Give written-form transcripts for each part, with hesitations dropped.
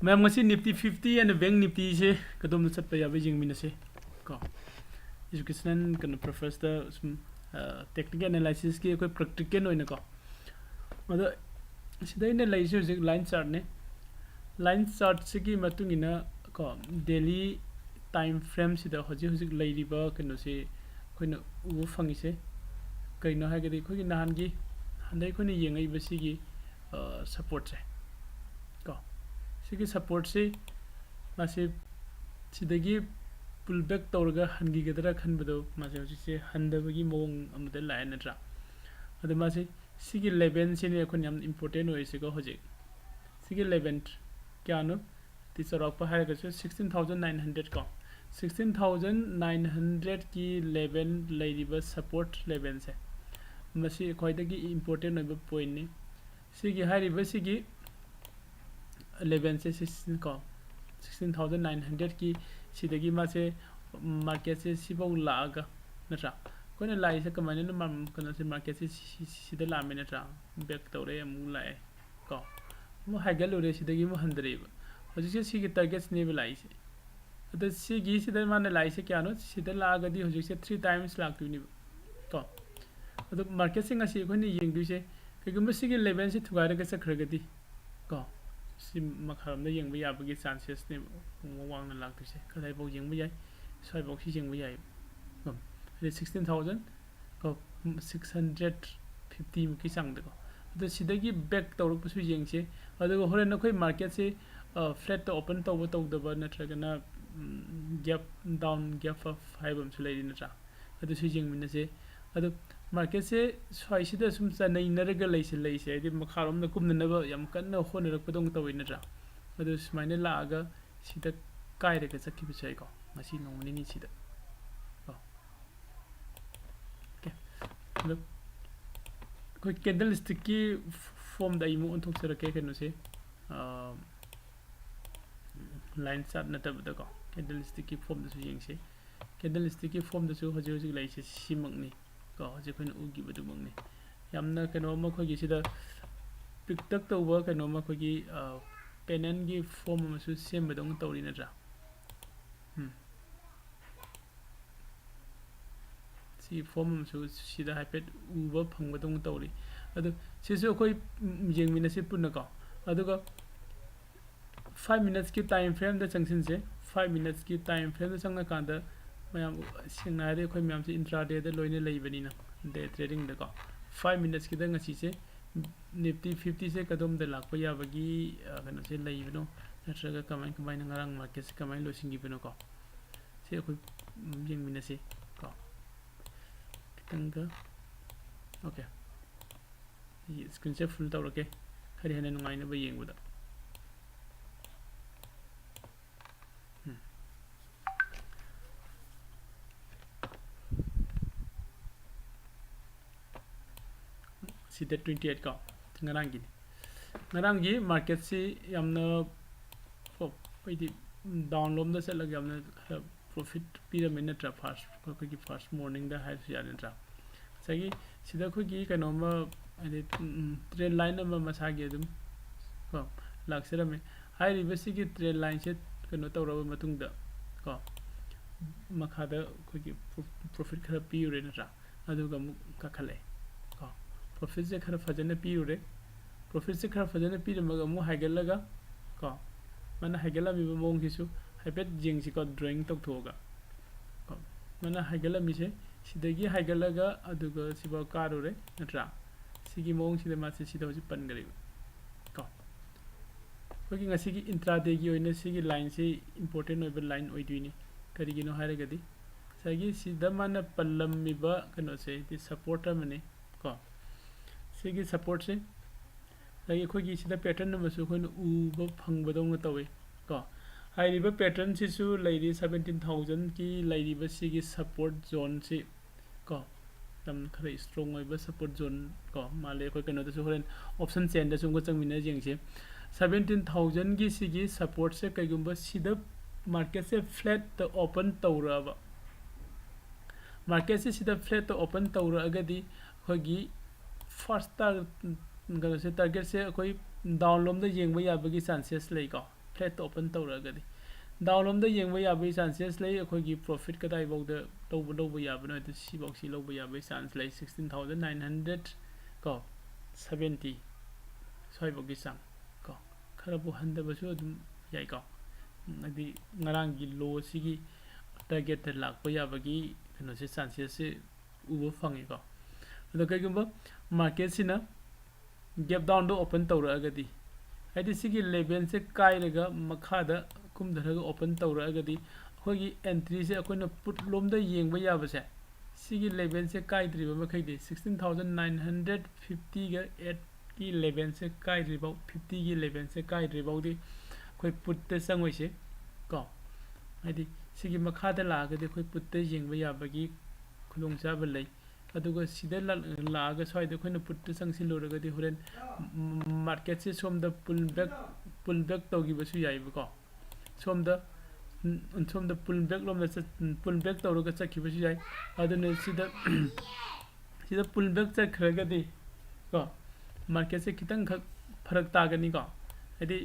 Ma'am ngasi Nifty 50 and Bank Nifty se kadom chat pa yabe jing mina se ko education kan prefers the technical analysis ki koi practical oina ko mada sida ina lai se line chart ne line chart se ki matung ina ko daily time frame sida hoji hoji lai riba kano se koina u fangi se kaino ha gadi khoi nahan gi handai khoi yengai basi gi support se ko sigi support se mase sidagi pullback tawraga hangi gadara khanbado mase hoji se handabagi mong amada lai natra adu mase sigi 11 se ne khon yam important hoy se ko hoji sigi 11 kya no tisarok pa haraga se 16900 ko 16900 ki 11 lairiba support 11 se mase khoidagi important hoy point ni sigi hariba sigi 11 से 16 को 16900 की सिदगी मासे market से सिबाउ लागा नत्रा कोने लाई से कमाने न माम कना से मार्केट से सिदा लामे नत्रा बैक तौरे अमु लाए को मु हाइगल उरे सिदगी मु हंद्रेब होजि से सिगी टारगेट्स ने लाई से अत सिगी सिदा माने लाई से क्या नो सिदा लागदी होजि से 3 टाइम्स लागतुनि को अत मार्केट से ngasi कोने यंगदु से कगम सिगी 11 से थुगारे के सखरगदी को si makharam da yeng ba ya bagi chances ne wang na lak se kadai bo yeng ba yai sai bo si yeng ba yai 16000 ko 650 ki sang da ko da sidagi back tawruk pu su yeng se adu hore na khoi market se flat to open to da ba na tra na gap down gap of 5 am su lai na tra adu su yeng min se adu market se swai sida sum sa nei naraga lai se adi makharom na kum na ba yam kan na hon rak padong tawai na tra adu smaine la aga sida kai re ka sakki bichai ko masi no ni sida okay look koi candlestick ki form da imu on thok sera ke no se line chart na tab da ko candlestick ki form da su yeng se candlestick ki form da su hoji hoji lai se simang ni ko je khoi ugi badu mangni yamna kano ma khoi gi sida pick tak to wa kano ma khoi gi pennant gi form ma su sem badong tawri na ra si form ma su sida hypet uba phang badong tawri adu si su khoi jeng mina se punna ko adu ga 5 minutes ki time frame da changsin se 5 minutes ki time frame da changna ka da ma'am सिंगनारे खोई ma'am से intraday the लोइने लेबनी ना day trading the को 5 minutes की दंग से Nifty 50 से कदम the lakh या बगी कनो से लेबनो नत्रगा कमाइन कमाइन ngarang मार्केट से कमाइन लोसिंगी बनो को से खोई जिंग मिने से को तंग ओके ये स्क्रीन से फुल तौर के खरी हने नुंगाइन ब येंग बदा सीधे 28 का ngarang gi market si yamna poi down lom da sel yamna profit pyramid tra first ko ki first morning da high ya tra sagi sida ko gi kanoma ade trend line ma masa gi dum ko laksera me high reverse gi trend line se kano tawra matung da ko makha da ko gi profit khara pi ure na tra adu ga mu ka khale profit se khara fajana pi ure profit se khara fajana pi maga mu haigalaga ko mana haigala mi mong kisu haibet jing si ko drawing tok thoga ko mana haigala mi se sidagi haigalaga aduga siba karure natra sigi mong sida ma se sida hoji pan gari ko ko gi ngasi gi intraday gi oina sigi line se important over line oiduni kari gi no haire gadi sagi sida mana pallam mi ba kano se di supporter mane ko sigi support se lagi khoi gi sida pattern na masu khoi u ba phang ba dong tawe ko hai ri ba pattern si su lai ri 17000 ki lai ri ba sigi support zone si ko tam khare strong oi ba support zone ko male khoi kano da su horen option chain da sung ko changmina jeng se 17000 ki sigi support se kai gum ba sida market se flat to open tawra ba market se sida flat to open tawra agadi khoi gi first target से कोई down लोम the Young बया बगी chances ले को flat तो open तौरगदी down लोम द येंबा याबे चांसेस लई अखोगी प्रॉफिट कदाई बौद लौब याबनो द सिबौ सि लौब याबे चांस लई 16900 को 70 सोइबोगी सांग को खरबु हंदबसु अदुम याई को अदि ngaranggi लो सिगी टारगेट लाखपा याबगी कनोसे चांसेस से उबो फंगे को अदो कइगुंबा मार्केट सिना गैप डाउन दो ओपन तौरगदी हाइदि सिगी लेवल से कायरगा मखादा कुमधरगा ओपन तौरगदी अखोगी एंट्री से अखोना पुट लोमदा येंबा याबसे सिगी लेवल से कायद्रिबा मखैदि 16950 गा 8 की लेवल से कायद्रिबा 50 की लेवल से कायद्रिबाउदी अखोई पुट्ते संगोइसे को हाइदि सिगी मखादा लागदि अखोई पुट्ते येंबा याबगी खुलुंगचाबा लई अदुगा सिदा लागा स्वाइदा अखोइना पुट्ते संगसिलुरगदी होरेन मार्केट से सोमदा पुल बैक तौगिबसु याइबको सोमदा पुल बैक लोमदा पुल बैक तौरगा चखिबसु याइ अदुने सिदा पुल बैक चखरगदी को मार्केट से खितंग फरक तागनी को हाइदि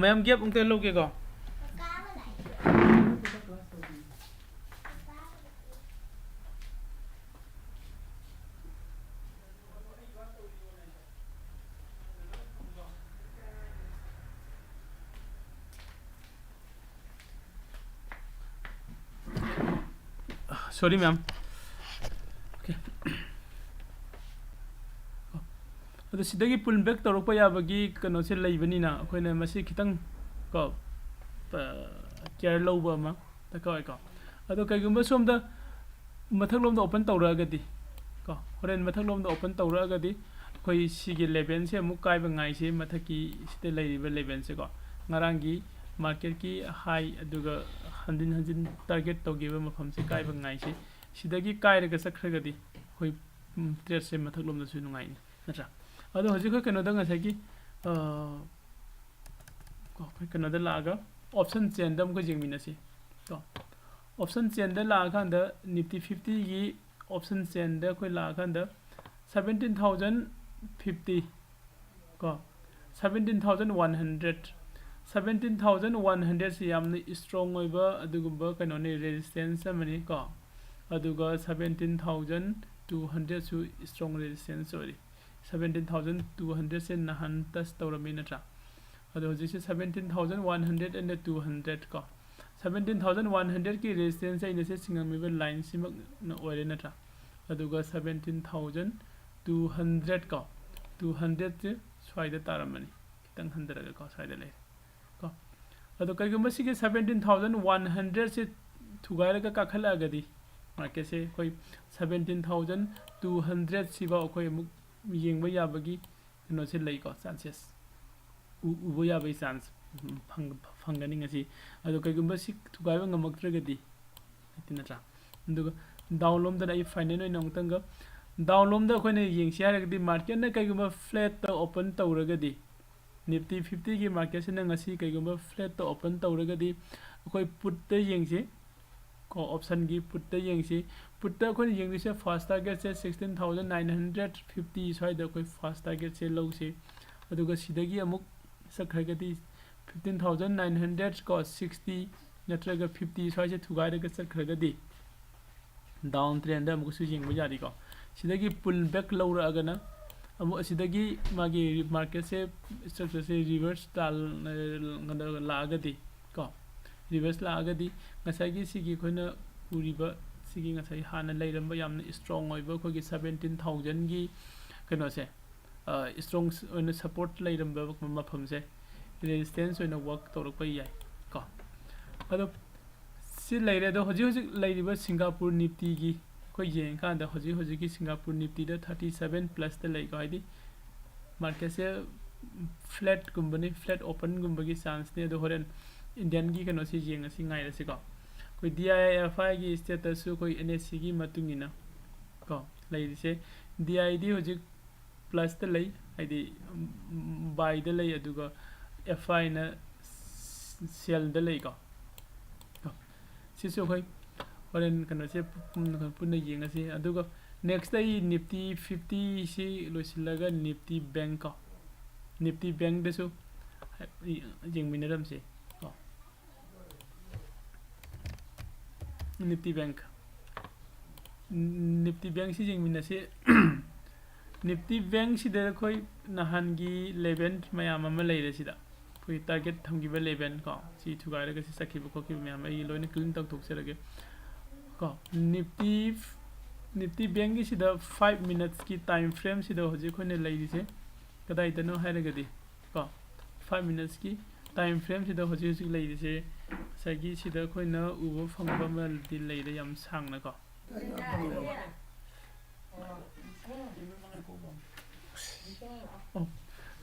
मैम गैप उंते लोगे को Sorry, ma'am. Okay. अदो सिदगी पुल बैक तौरपा याबगी कनो से लैबनिना अखोइना मसी खितंग को केयर लौबा मा तकाय को अदो कइगुंबा सोमदा मथकलोमदा ओपन तौरगदी को होरेन मथकलोमदा ओपन तौरगदी अखोइ सिगी लेवल से अमु कायबा ngaise मथकी सिते लैरिबा लेवल से को ngaranggi market की हाई अदुगा हंजिन टारगेट तौगिबा मफम से कायबा ngaise सिदगी कायरगा सखरगदी होय ट्रेड से मथकलोमदा सु नुंगाइनी नत्रा अदो हजिक कनोदा ngसाइगी को कनोदा लागा ऑप्शन चेन दम को जिंगमिनसी तो ऑप्शन चेन द लागांद निफ्टी 50 की ऑप्शन चेन द कोइ लागांद 17050 को 17100 17100 से यामने स्ट्रांग ओइबा अदुगुबा कनोने रेजिस्टेंस अमनी को अदुगा 17200 सु स्ट्रांग रेजिस्टेंस ओरि 17200 से नहन टच तौरमी नत्रा अदो हजिसे 17100 एंड 200 को 17100 की रेजिस्टेंस आइने से सिंगमिबा लाइन सिमक न ओरे नत्रा अदुगा 17200 को 200 से स्वाइदा तारमनी खितंग हंदरगा को स्वाइदा ले को अदो कइगुंबा सिगे 17100 से थुगारगा काखलागदी मार्केट से कोई 17200 सिबा कोई येंबा याबगी कनो से लई को चांसेस उबो याबई चांस फंगनी ngasi अदो कइगुंबा सि थुगायबा ngमक्त्रगदी तिनत्रा अदुगा डाउनलोड दा आई फाइनल ओइन नंगतंग डाउनलोड दा कोइने येंसि हारगदी मार्केट ना कइगुंबा फ्लैट ता ओपन तौरगदी निफ्टी 50 की मार्केट से ngasi कइगुंबा फ्लैट ता ओपन तौरगदी कोई पुट ता येंसि को ऑप्शन की पुट ता येंसि पुट ता कोइ येंगदिसे फर्स्ट टारगेट से 16950 स्वाइदा कोइ फर्स्ट टारगेट से लौसे अदुगा सिदगी अमुक सखरगदी 15900 को 60 नत्रगा 50 स्वाइसे थुगाइरगा सखरगदी डाउन ट्रेंड दा अमुक सुजिंग जारी को सिदगी पुल बैक लौरगना अमुक सिदगी मागी मार्केट से स्ट्रक्चर से रिवर्स डाल लागदी को रिवर्स लागदी ngसाइगी सिगी खोइना उरिबा सिगी ngसाइ हाना लैरंबा यामना स्ट्रांग ओइबा खोगी 17000 की कनो से स्ट्रांग ओइना सपोर्ट लैरंबा मफम से रेजिस्टेंस ओइना वर्क तौरक याय को अदो सि लैरे दो हजि हजि लैरिबा सिंगापुर निफ्टी की कोइ यें कांदा हजि हजि की सिंगापुर निफ्टी दा 37 प्लस दा लै को आइदि मार्केट से फ्लैट गुंबनी फ्लैट ओपन गुंबगी चांस ने दो होरेन इंडियन की कनो से यें असि ngairasi को कोई DIFI की स्टेटस कोई NSE की मतुंगिना को लैरिसे DID हजि प्लस दा लै आइदि बाय दा लै अदुगा FI ना सेल दा लै को सिसो कोइ होरेन कनो से पुन्ना येंगasi अदुगा नेक्स्ट आई निफ्टी 50 सी लोसिलगा निफ्टी बैंक को Nifty Bank desu jing minaram se ko Nifty Bank si jing minase Nifty Bank si da khoi nahan gi 11 mayam ama leire sida khoi target thamgiba 11 ko si thugaira ga si sakhiba khokhi mayam ai loina clean tok thok serage ko Nifty Bank gi sida 5 minutes ki time frame sida hoji khone leiri se kadai tano hairagadi ko 5 minutes ki time frame sida hoji hoji leiri se sagi sida khoina ubo phangba mal di leire yam sangna ko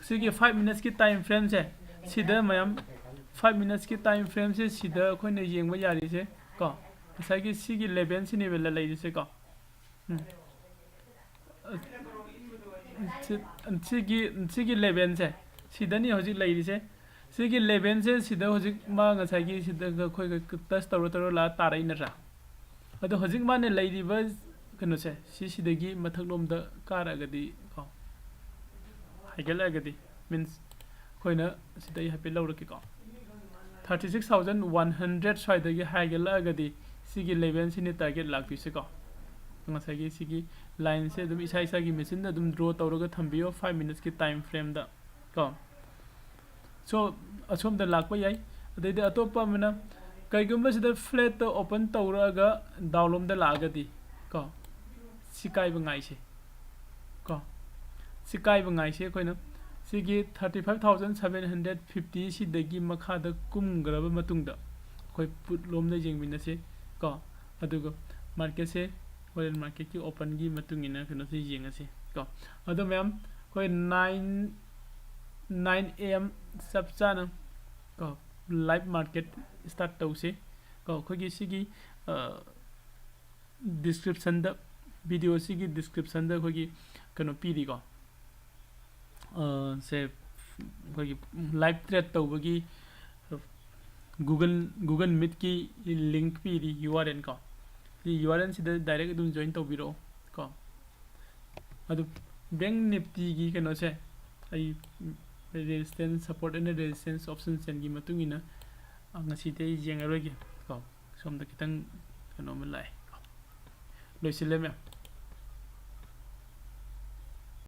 sigi 5 minutes ki time frame se sida mayam 5 minutes ki time frame se sida khoina yengba yari se ko sagi sigi 11 sini bela leiri se ko sigi 11 se sida ni hoji leiri se sigi 11 se sida hoji ma ngasai gi sida khoi ga touch taro la tarai na ra ado hoji ma ne leiri ba kano se sida gi mathak lom da kara gadi ko haigala gadi means khoina sida I happy lawra ki ko 36100 side da gi haigala gadi sigi 11 sini target lak pi se ko ngasai gi sigi line se dum isa gi machine da dum draw tawraga thambiyo 5 minutes ki time frame da ko so asom da lakpa yai adai da atopa mana kaigumba sida flat to open tawraga download da lagadi ko sikai bangai se ko sikai bangai se koina sigi 35750 sidagi makha da kumgraba matungda koi put lom da jengmina se ko adugo market se foreign market ki open gi matungina kano se yenga se ko ado ma'am koi 9 am sab chana ko live market start tause ko khogi sigi description da video sigi description da khogi kano piri ko se khogi live thread tawbagi google meet ki link piri url ko the url sida direct dum join tawbiro ko adu bank nifty gi kano se ai resistance support and resistance option sen gi matungina ngasi te jengaroge ko somda kitang kano malai loisile me